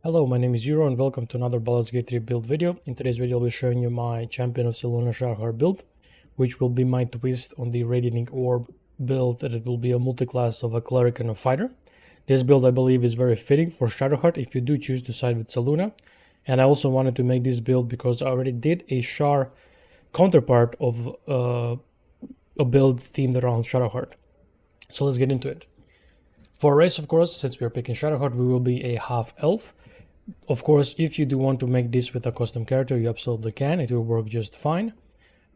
Hello, my name is Euro and welcome to another Baldur's Gate 3 build video. In today's video I'll be showing you my Champion of Selûne Shadowheart build, which will be my twist on the Radiating Orb build, that it will be a multi-class of a Cleric and a Fighter. This build I believe is very fitting for Shadowheart if you do choose to side with Selûne. And I also wanted to make this build because I already did a Shar counterpart of a build themed around Shadowheart. So let's get into it. For race, of course, since we are picking Shadowheart, we will be a half-elf. Of course, if you do want to make this with a custom character, you absolutely can. It will work just fine.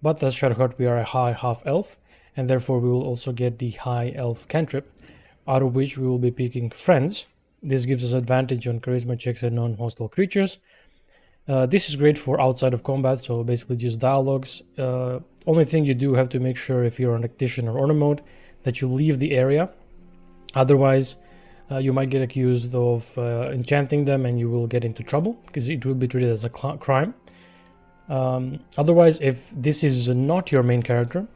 But as Shadowheart, we are a high half-elf, and therefore we will also get the high elf cantrip, out of which we will be picking Friends. This gives us advantage on charisma checks and non-hostile creatures. This is great for outside of combat, so basically just dialogues. Only thing you do have to make sure if you're on Tactician or Honor mode that you leave the area. Otherwise, you might get accused of enchanting them and you will get into trouble because it will be treated as a crime. Otherwise, if this is not your main character,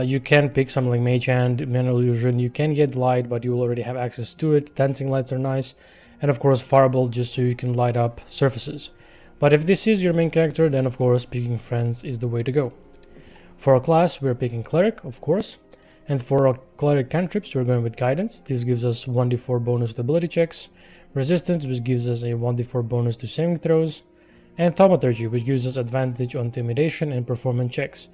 you can pick something like Mage Hand, Mental Illusion. You can get Light, but you will already have access to it. Dancing Lights are nice. And of course, Fireball, just so you can light up surfaces. But if this is your main character, then of course, picking Friends is the way to go. For our class, we're picking Cleric, of course. And for our Cleric cantrips, we're going with Guidance. This gives us 1d4 bonus to ability checks. Resistance, which gives us a 1d4 bonus to saving throws. And Thaumaturgy, which gives us advantage on Intimidation and Performance checks.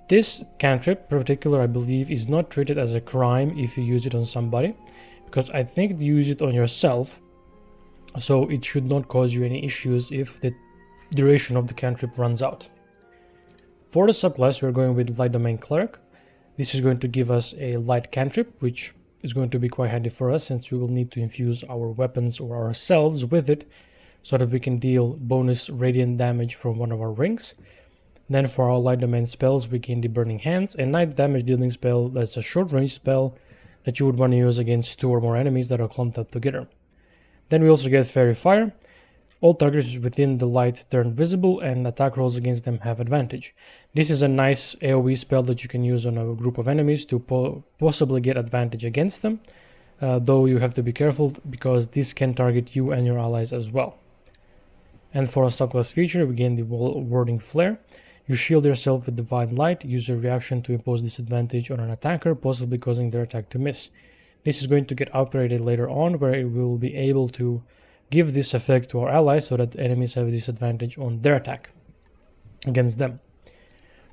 This cantrip, in particular, I believe, is not treated as a crime if you use it on somebody, because I think you use it on yourself, so it should not cause you any issues if the duration of the cantrip runs out. For the subclass, we're going with Light Domain Cleric. This is going to give us a light cantrip, which is going to be quite handy for us since we will need to infuse our weapons or ourselves with it so that we can deal bonus radiant damage from one of our rings. Then for our light domain spells, we gain the Burning Hands, a night damage dealing spell that's a short range spell that you would want to use against 2 or more enemies that are clumped up together. Then we also get Fairy Fire. All targets within the light turn visible and attack rolls against them have advantage. This is a nice AoE spell that you can use on a group of enemies to possibly get advantage against them, though you have to be careful because this can target you and your allies as well. And for a subclass feature, we gain the Warding Flare. You shield yourself with Divine Light, use your reaction to impose disadvantage on an attacker, possibly causing their attack to miss. This is going to get upgraded later on, where it will be able to give this effect to our allies so that enemies have a disadvantage on their attack against them.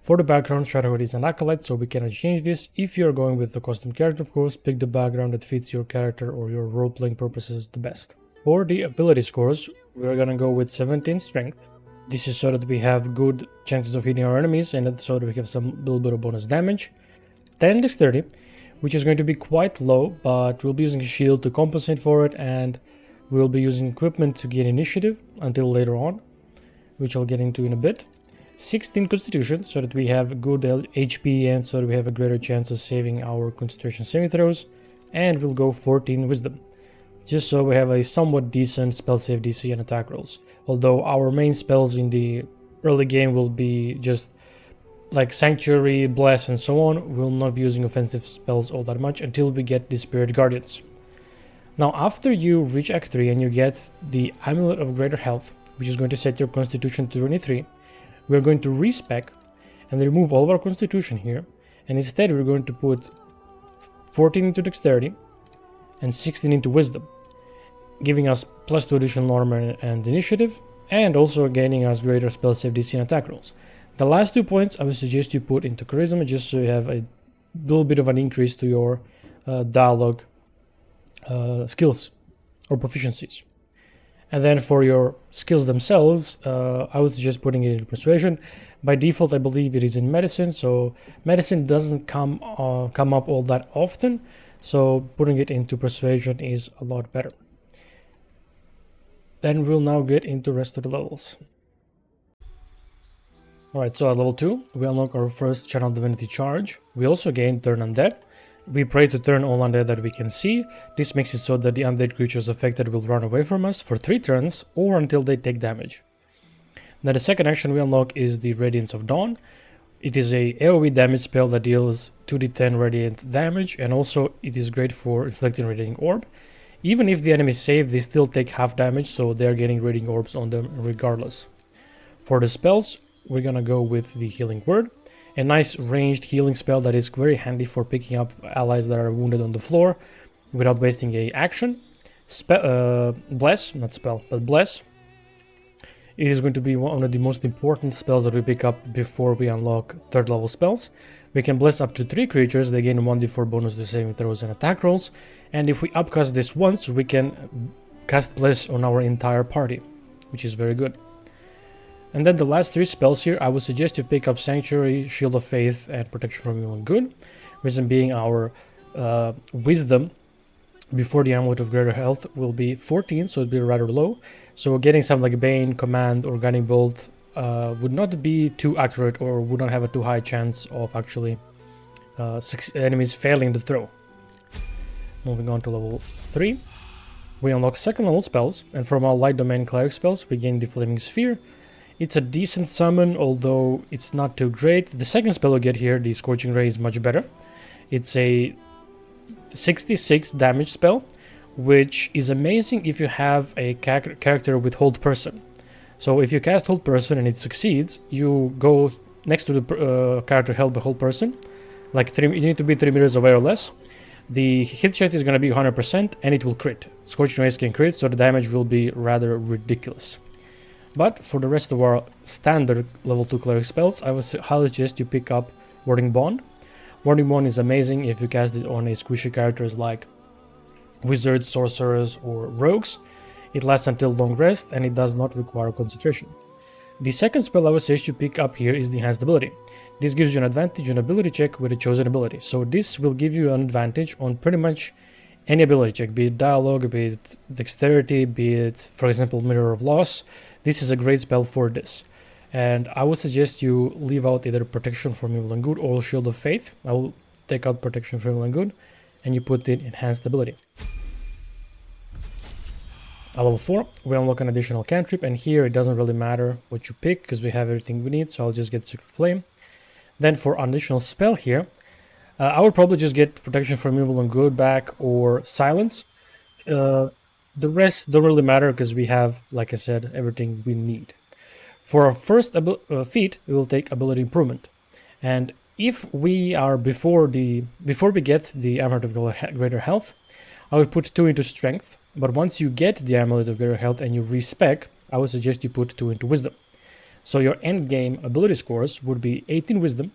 For the background, Shadowheart is an acolyte, so we cannot change this. If you're going with the custom character, of course, pick the background that fits your character or your role-playing purposes the best. For the ability scores, we're gonna go with 17 strength. This is so that we have good chances of hitting our enemies and so that we have some little bit of bonus damage. 10 dexterity, which is going to be quite low, but we'll be using a shield to compensate for it, and we'll be using equipment to gain initiative until later on, which I'll get into in a bit. 16 Constitution, so that we have good HP and so that we have a greater chance of saving our Constitution saving throws. And we'll go 14 Wisdom, just so we have a somewhat decent spell save DC and attack rolls. Although our main spells in the early game will be just like Sanctuary, Bless and so on. We'll not be using offensive spells all that much until we get the Spirit Guardians. Now, after you reach Act 3 and you get the Amulet of Greater Health, which is going to set your Constitution to 23, we're going to respec and remove all of our Constitution here, and instead we're going to put 14 into Dexterity and 16 into Wisdom, giving us +2 additional armor and initiative, and also gaining us greater spell save DC and attack rolls. The last 2 points I would suggest you put into Charisma, just so you have a little bit of an increase to your dialogue skills or proficiencies. And then for your skills themselves, I would suggest putting it in Persuasion. By default, I believe it is in Medicine, so Medicine doesn't come up all that often, so putting it into Persuasion is a lot better. Then we'll now get into the rest of the levels. Alright, so at level 2, we unlock our first Channel Divinity charge. We also gain Turn Undead. We pray to turn all undead that we can see. This makes it so that the undead creatures affected will run away from us for 3 turns or until they take damage. Now the second action we unlock is the Radiance of Dawn. It is a AoE damage spell that deals 2d10 radiant damage, and also it is great for inflicting Radiating Orb. Even if the enemy save, they still take half damage, so they're getting radiant orbs on them regardless. For the spells, we're gonna go with the Healing Word, a nice ranged healing spell that is very handy for picking up allies that are wounded on the floor without wasting a action. Bless, not spell, but Bless. It is going to be one of the most important spells that we pick up before we unlock 3rd level spells. We can bless up to 3 creatures, they gain a 1d4 bonus to saving throws and attack rolls, and if we upcast this once, we can cast Bless on our entire party, which is very good. And then the last 3 spells here, I would suggest you pick up Sanctuary, Shield of Faith, and Protection from Evil and Good. Reason being our Wisdom before the Amulet of Greater Health will be 14, so it'll be rather low. So getting something like Bane, Command, or Guiding Bolt would not be too accurate or would not have a too high chance of actually enemies failing the throw. Moving on to level 3. We unlock 2nd level spells, and from our Light Domain Cleric spells, we gain the Flaming Sphere. It's a decent summon, although it's not too great. The second spell we get here, the Scorching Ray, is much better. It's a 66 damage spell, which is amazing if you have a character with Hold Person. So if you cast Hold Person and it succeeds, you go next to the character held by Hold Person. Like you need to be 3 meters away or less. The hit chance is going to be 100% and it will crit. Scorching Rays can crit, so the damage will be rather ridiculous. But for the rest of our standard level 2 cleric spells, I would highly suggest you pick up Warding Bond. Warding Bond is amazing if you cast it on a squishy characters like wizards, sorcerers, or rogues. It lasts until long rest and it does not require concentration. The second spell I would suggest you pick up here is the Enhanced Ability. This gives you an advantage on ability check with a chosen ability. So this will give you an advantage on pretty much any ability check, be it dialogue, be it dexterity, be it, for example, Mirror of Loss. This is a great spell for this. And I would suggest you leave out either Protection from Evil and Good or Shield of Faith. I will take out Protection from Evil and Good, and you put in Enhanced Ability. At level 4, we unlock an additional cantrip, and here it doesn't really matter what you pick, because we have everything we need, so I'll just get Secret Flame. Then for an additional spell here, I would probably just get Protection from Evil and Good back, or Silence. The rest don't really matter because we have, like I said, everything we need. For our first feat, we will take Ability Improvement. And if we are before we get the Amulet of Greater Health, I would put 2 into Strength. But once you get the Amulet of Greater Health and you respec, I would suggest you put 2 into Wisdom. So your end game ability scores would be 18 Wisdom,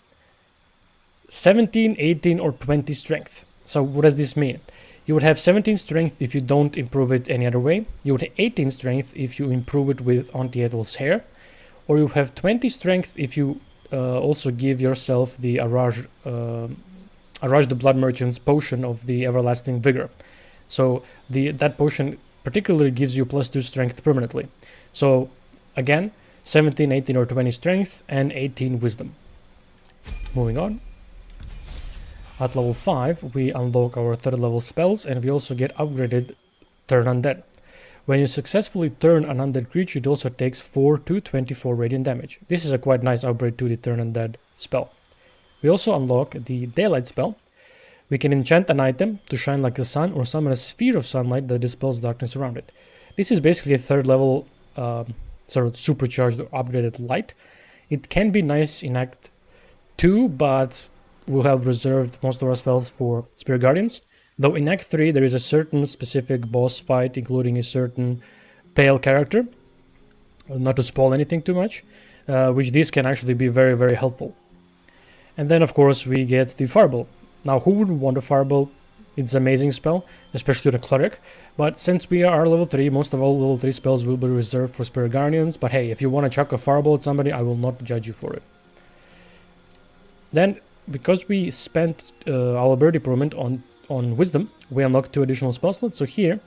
17, 18, or 20 Strength. So what does this mean? You would have 17 Strength if you don't improve it any other way. You would have 18 Strength if you improve it with Auntie Ethel's hair. Or you have 20 Strength if you also give yourself the Araj the Blood Merchant's potion of the Everlasting Vigor. So that potion particularly gives you +2 Strength permanently. So again, 17, 18, or 20 Strength and 18 Wisdom. Moving on. At level 5, we unlock our 3rd level spells, and we also get upgraded Turn Undead. When you successfully turn an undead creature, it also takes 4 to 24 radiant damage. This is a quite nice upgrade to the Turn Undead spell. We also unlock the Daylight spell. We can enchant an item to shine like the sun or summon a sphere of sunlight that dispels darkness around it. This is basically a 3rd level sort of supercharged or upgraded light. It can be nice in Act 2, but we'll have reserved most of our spells for Spirit Guardians. Though in Act 3 there is a certain specific boss fight, including a certain pale character, not to spoil anything too much, which this can actually be very, very helpful. And then of course we get the Fireball. Now who wouldn't want a Fireball? It's an amazing spell, especially the Cleric, but since we are level 3, most of all level 3 spells will be reserved for Spirit Guardians, but hey, if you want to chuck a Fireball at somebody, I will not judge you for it. Then, because we spent our ability improvement on Wisdom, we unlocked 2 additional spell slots, so here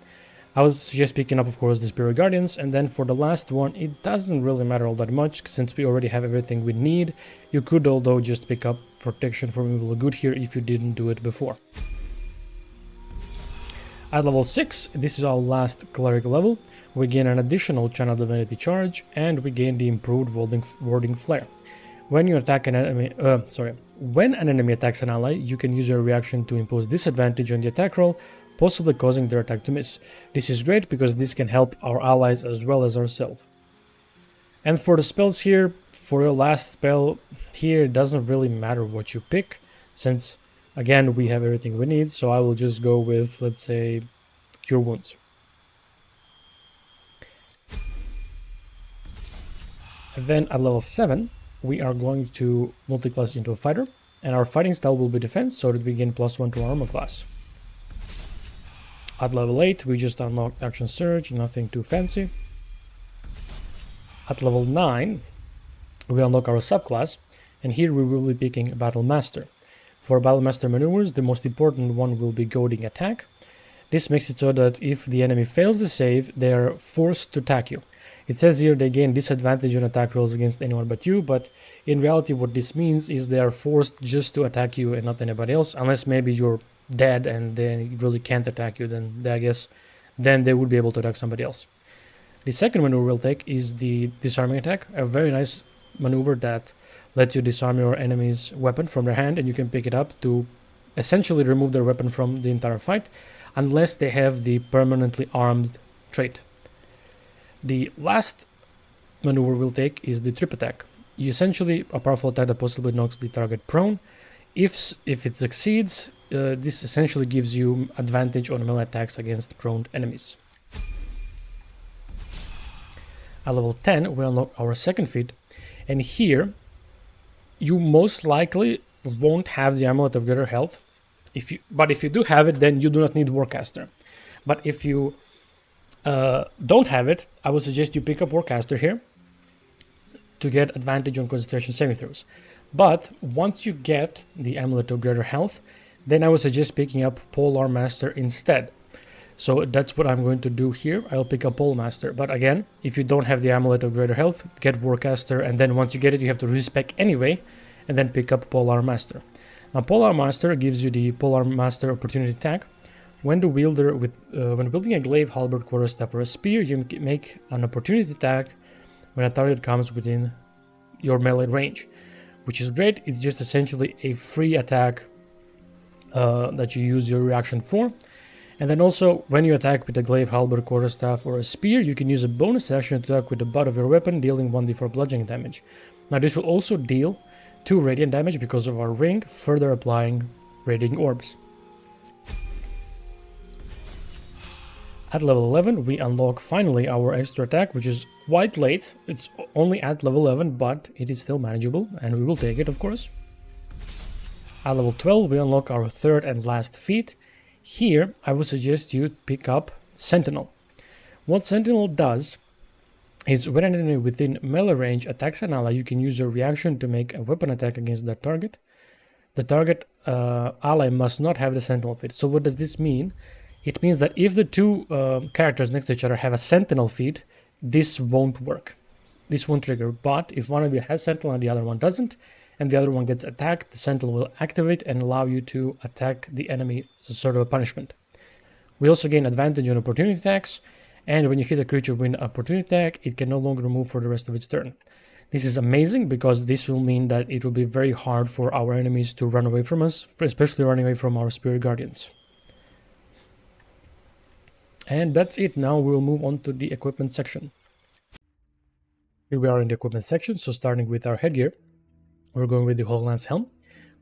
I would suggest picking up, of course, the Spirit Guardians, and then for the last one, it doesn't really matter all that much, since we already have everything we need. You could, although, just pick up Protection from Evil and Good here if you didn't do it before. At level 6, this is our last Cleric level, we gain an additional Channel Divinity charge, and we gain the improved Warding Flare. When you attack an enemy, when an enemy attacks an ally, you can use your reaction to impose disadvantage on the attack roll, possibly causing their attack to miss. This is great because this can help our allies as well as ourselves. And for the spells here, for your last spell here, it doesn't really matter what you pick, since again we have everything we need, so I will just go with, let's say, Cure Wounds. And then at level 7, we are going to multi-class into a fighter, and our fighting style will be defense, so that we gain +1 to our armor class. At level 8, we just unlocked Action Surge, nothing too fancy. At level 9, we unlock our subclass, and here we will be picking Battle Master. For Battle Master maneuvers, the most important one will be Goading Attack. This makes it so that if the enemy fails the save, they are forced to attack you. It says here they gain disadvantage on attack rolls against anyone but you, but in reality what this means is they are forced just to attack you and not anybody else, unless maybe you're dead and they really can't attack you, then I guess then they would be able to attack somebody else. The second maneuver we'll take is the Disarming Attack, a very nice maneuver that lets you disarm your enemy's weapon from their hand, and you can pick it up to essentially remove their weapon from the entire fight, unless they have the Permanently Armed trait. The last maneuver we'll take is the Trip Attack. You essentially a powerful attack that possibly knocks the target prone. If it succeeds, this essentially gives you advantage on melee attacks against prone enemies. At level 10, we unlock our second feat, and here you most likely won't have the Amulet of Greater Health. But if you do have it, then you do not need Warcaster. But if you don't have it, I would suggest you pick up Warcaster here to get advantage on concentration saving throws. But once you get the Amulet of Greater Health, then I would suggest picking up Polearm Master instead. So that's what I'm going to do here. I'll pick up Polearm Master. But again, if you don't have the Amulet of Greater Health, get Warcaster, and then once you get it, you have to respec anyway, and then pick up Polearm Master. Now, Polearm Master gives you the Polearm Master opportunity attack. When the wielder when wielding a glaive, halberd, quarterstaff, or a spear, you make an opportunity attack when a target comes within your melee range, which is great. It's just essentially a free attack that you use your reaction for. And then also, when you attack with a glaive, halberd, quarterstaff, or a spear, you can use a bonus action to attack with the butt of your weapon, dealing 1d4 bludgeoning damage. Now, this will also deal 2 radiant damage because of our ring, further applying radiant orbs. At level 11, we unlock finally our extra attack, which is quite late. It's only at level 11, but it is still manageable, and we will take it, of course. At level 12, we unlock our third and last feat. Here, I would suggest you pick up Sentinel. What Sentinel does is when an enemy within melee range attacks an ally, you can use your reaction to make a weapon attack against that target. The target ally must not have the Sentinel feat. So what does this mean? It means that if the two characters next to each other have a Sentinel feat, this won't work. This won't trigger. But if one of you has Sentinel and the other one doesn't, and the other one gets attacked, the Sentinel will activate and allow you to attack the enemy as sort of a punishment. We also gain advantage on opportunity attacks, and when you hit a creature with an opportunity attack, it can no longer move for the rest of its turn. This is amazing because this will mean that it will be very hard for our enemies to run away from us, especially running away from our Spirit Guardians. And that's it. Now we'll move on to the equipment section. Here we are in the equipment section, so starting with our headgear, we're going with the Hoglance Helm.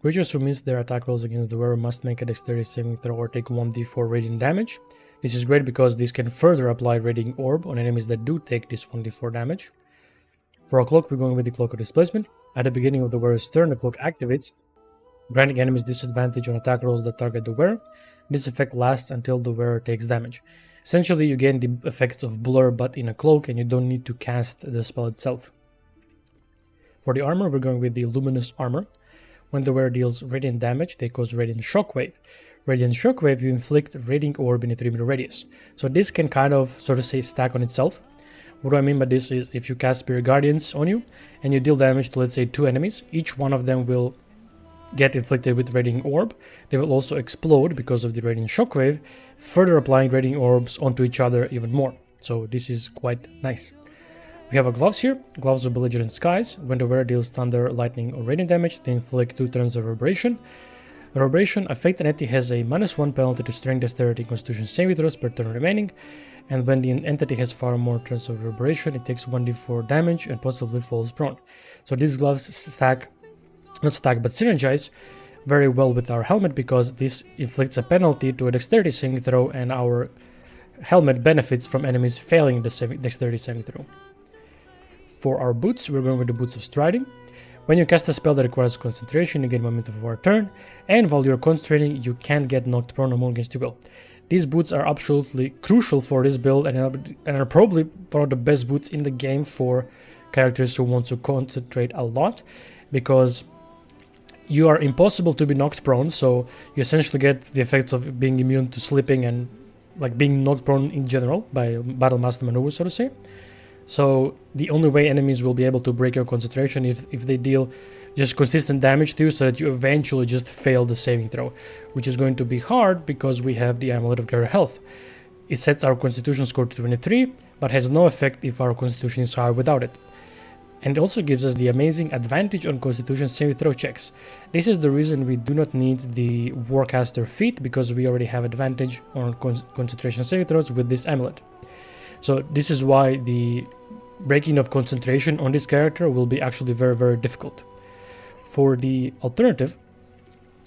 Creatures who miss their attack rolls against the wearer must make a dexterity saving throw or take 1d4 radiant damage. This is great because this can further apply Radiant Orb on enemies that do take this 1d4 damage. For our cloak, we're going with the Cloak of Displacement. At the beginning of the wearer's turn, the cloak activates, granting enemies disadvantage on attack rolls that target the wearer. This effect lasts until the wearer takes damage. Essentially, you gain the effects of Blur but in a cloak, and you don't need to cast the spell itself. For the armor, we're going with the Luminous Armor. When the wearer deals radiant damage, they cause Radiant Shockwave. Radiant Shockwave, you inflict Radiant Orb in a 3-meter radius. So this can kind of, sort of say, stack on itself. What do I mean by this is if you cast Spirit Guardians on you, and you deal damage to, let's say, 2 enemies, each one of them will get inflicted with Radiant Orb. They will also explode because of the Radiant Shockwave, further applying Radiant Orbs onto each other even more. So this is quite nice. We have our gloves here, Gloves of Belligerent Skies. When the wearer deals thunder, lightning, or radiant damage, they inflict 2 turns of reverberation. Reverberation, affected entity has a -1 penalty to strength, dexterity, and constitution saving throws per turn remaining, and when the entity has far more turns of reverberation, it takes 1d4 damage and possibly falls prone. So these gloves synergize very well with our helmet, because this inflicts a penalty to a dexterity saving throw, and our helmet benefits from enemies failing the dexterity saving throw. For our boots, we're going with the Boots of Striding. When you cast a spell that requires concentration, you gain momentum for a turn, and while you're concentrating, you can't get knocked prone or moved against your will. These boots are absolutely crucial for this build, and are probably one of the best boots in the game for characters who want to concentrate a lot, because you are impossible to be knocked prone, so you essentially get the effects of being immune to slipping and like being knocked prone in general by battle master maneuver, so to say. So the only way enemies will be able to break your concentration if they deal just consistent damage to you, so that you eventually just fail the saving throw, which is going to be hard because we have the Amulet of Greater Health. It sets our constitution score to 23, but has no effect if our constitution is higher without it. And it also gives us the amazing advantage on constitution saving throw checks. This is the reason we do not need the Warcaster feat, because we already have advantage on concentration saving throws with this amulet. So this is why the breaking of concentration on this character will be actually very, very difficult. For the alternative,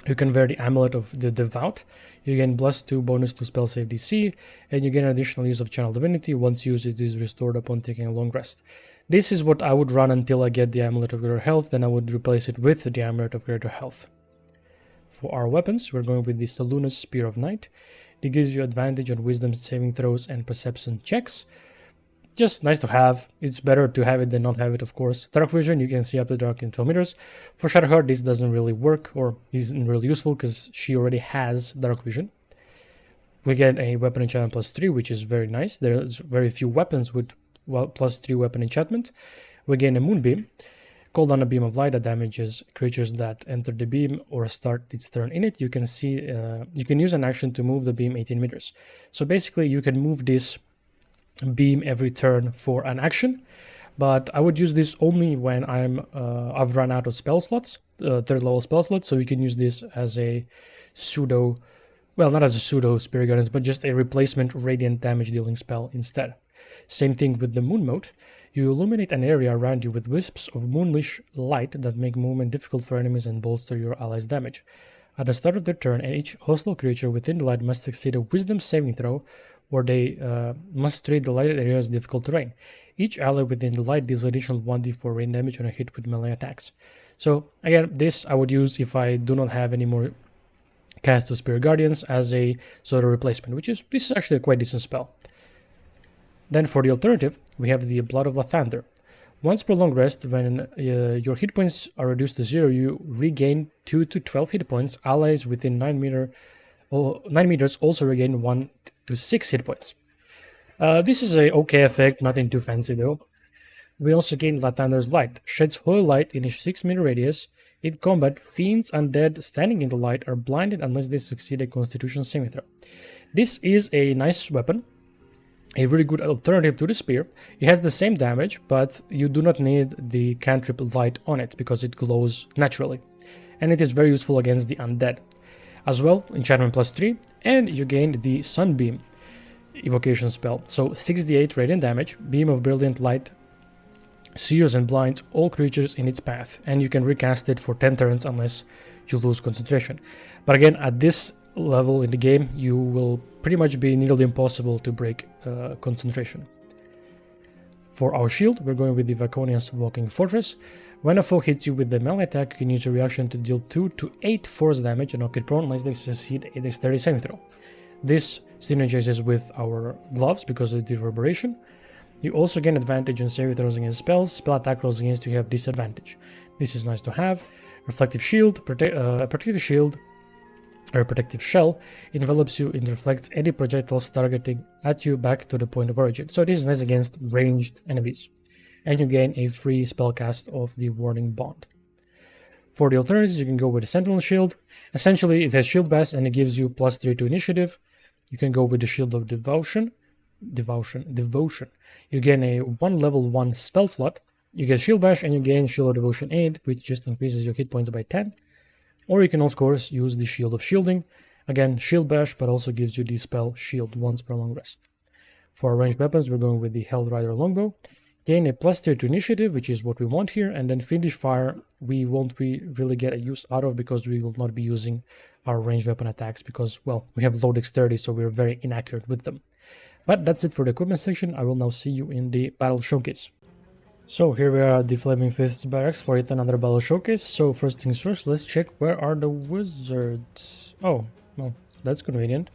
you can wear the Amulet of the Devout. You gain +2 bonus to spell save DC, and you gain additional use of Channel Divinity. Once used, it is restored upon taking a long rest. This is what I would run until I get the Amulet of Greater Health, then I would replace it with the Amulet of Greater Health. For our weapons, we're going with the Selûne Spear of Night. It gives you advantage on wisdom saving throws and perception checks. Just nice to have. It's better to have it than not have it, of course. Dark Vision, you can see up to dark in 12 meters. For Shadowheart, this doesn't really work, or isn't really useful, because she already has Dark Vision. We get a weapon enchantment +3, which is very nice. There's very few weapons with +3 weapon enchantment. We gain a Moonbeam. Call down a beam of light that damages creatures that enter the beam or start its turn in it. You can use an action to move the beam 18 meters. So basically, you can move this beam every turn for an action, but I would use this only when I've run out of spell slots, third level spell slots. So you can use this as a pseudo, well, not as a pseudo Spirit Guardians, but just a replacement radiant damage dealing spell instead. Same thing with the Moon Mode. You illuminate an area around you with wisps of moonlish light that make movement difficult for enemies and bolster your allies' damage. At the start of their turn, each hostile creature within the light must succeed a wisdom saving throw, or they must treat the lighted area as difficult terrain. Each ally within the light deals additional 1d4 rain damage on a hit with melee attacks. So again, this I would use if I do not have any more cast of Spirit Guardians as a sort of replacement, this is actually a quite decent spell. Then for the alternative, we have the Blood of Lathander. Once per long rest, when your hit points are reduced to 0, you regain 2 to 12 hit points. Allies within 9 meters also regain 1 to 6 hit points. This is a okay effect, nothing too fancy though. We also gain Lathander's Light. Sheds holy light in a 6-meter radius. In combat, fiends undead standing in the light are blinded unless they succeed a Constitution saving throw. This is a nice weapon, a really good alternative to the spear. It has the same damage, but you do not need the cantrip light on it because it glows naturally, and it is very useful against the undead. As well, enchantment +3, and you gain the Sunbeam evocation spell. So 68 radiant damage, beam of brilliant light sears and blinds all creatures in its path, and you can recast it for 10 turns unless you lose concentration. But again, at this level in the game, you will pretty much be nearly impossible to break concentration. For our shield, we're going with the Vaconia's Walking Fortress. When a foe hits you with the melee attack, you can use a reaction to deal 2 to 8 force damage and knock it prone unless they succeed a dexterity saving throw. This synergizes with our gloves because of the reverberation. You also gain advantage on saving throws against spells. Spell attack rolls against you have disadvantage. This is nice to have. Reflective shield, protective shield, or protective shell envelops you and reflects any projectiles targeting at you back to the point of origin. So this is nice against ranged enemies. And you gain a free spellcast of the Warning Bond. For the alternatives, you can go with the Sentinel Shield. Essentially, it has Shield Bash and it gives you +3 to initiative. You can go with the Shield of Devotion. You gain a level 1 spell slot. You get Shield Bash and you gain Shield of Devotion 8, which just increases your hit points by 10. Or you can of course use the Shield of Shielding. Again, Shield Bash, but also gives you the spell Shield once per long rest. For our ranged weapons, we're going with the Hell Rider Longbow. Gain a +3 to initiative, which is what we want here, and then Fiendish Fire we won't really get a use out of because we will not be using our ranged weapon attacks because, well, we have low dexterity, so we're very inaccurate with them. But that's it for the equipment section. I will now see you in the battle showcase. So here we are at the Flaming Fists barracks for yet another battle showcase. So first things first, let's check where are the wizards. Oh, well, that's convenient.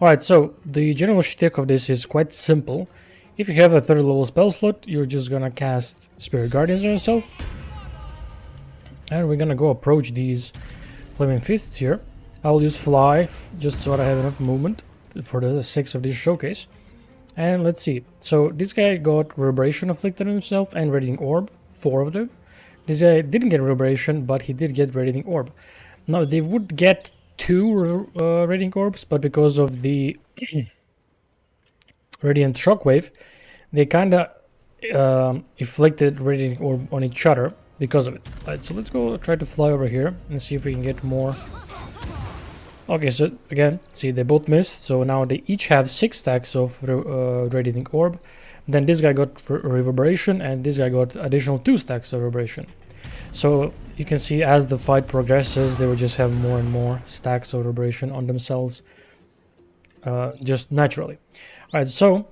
Alright, so the general shtick of this is quite simple. If you have a 3rd level spell slot, you're just gonna cast Spirit Guardians on yourself. And we're gonna go approach these Flaming Fists here. I'll use Fly just so that I have enough movement for the 6 of this showcase. And let's see. So this guy got Reverberation afflicted on himself and Radiating Orb, 4 of them. This guy didn't get Reverberation, but he did get Radiating Orb. Now they would get 2 Radiating Orbs, but because of the Radiant Shockwave, they kinda inflicted Radiating Orb on each other because of it. Alright, so let's go try to fly over here and see if we can get more. Okay, so again, see, they both missed, so now they each have 6 stacks of Radiating Orb. Then this guy got Reverberation, and this guy got additional 2 stacks of Reverberation. So you can see as the fight progresses, they will just have more and more stacks of Reverberation on themselves, just naturally. Alright, so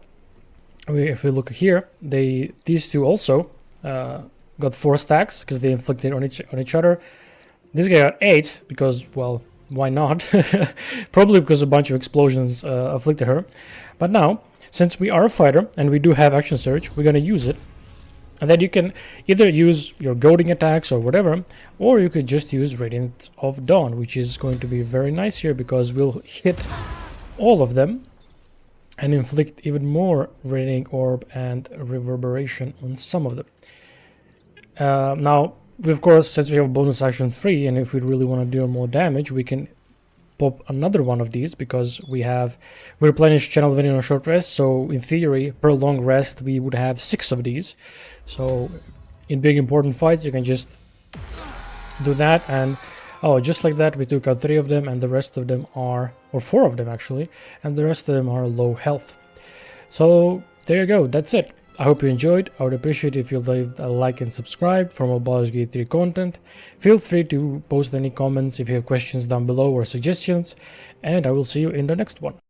if we look here, these 2 also got 4 stacks because they inflicted on each other. This guy got 8 because, well, why not? Probably because a bunch of explosions afflicted her. But now, since we are a fighter and we do have Action Surge, we're going to use it. And then you can either use your goading attacks or whatever, or you could just use Radiant of Dawn, which is going to be very nice here because we'll hit all of them and inflict even more Radiating Orb and Reverberation on some of them. Now, of course, since we have bonus action free, and if we really want to do more damage, we can pop another one of these because we replenish Channel Venom on short rest. So in theory, per long rest, we would have 6 of these. So in big important fights, you can just do that, and oh, just like that, we took out 3 of them, and the rest of them are, or 4 of them actually, and the rest of them are low health. So there you go, that's it. I hope you enjoyed. I would appreciate if you leave a like and subscribe for more Baldur's Gate 3 content. Feel free to post any comments if you have questions down below or suggestions, and I will see you in the next one.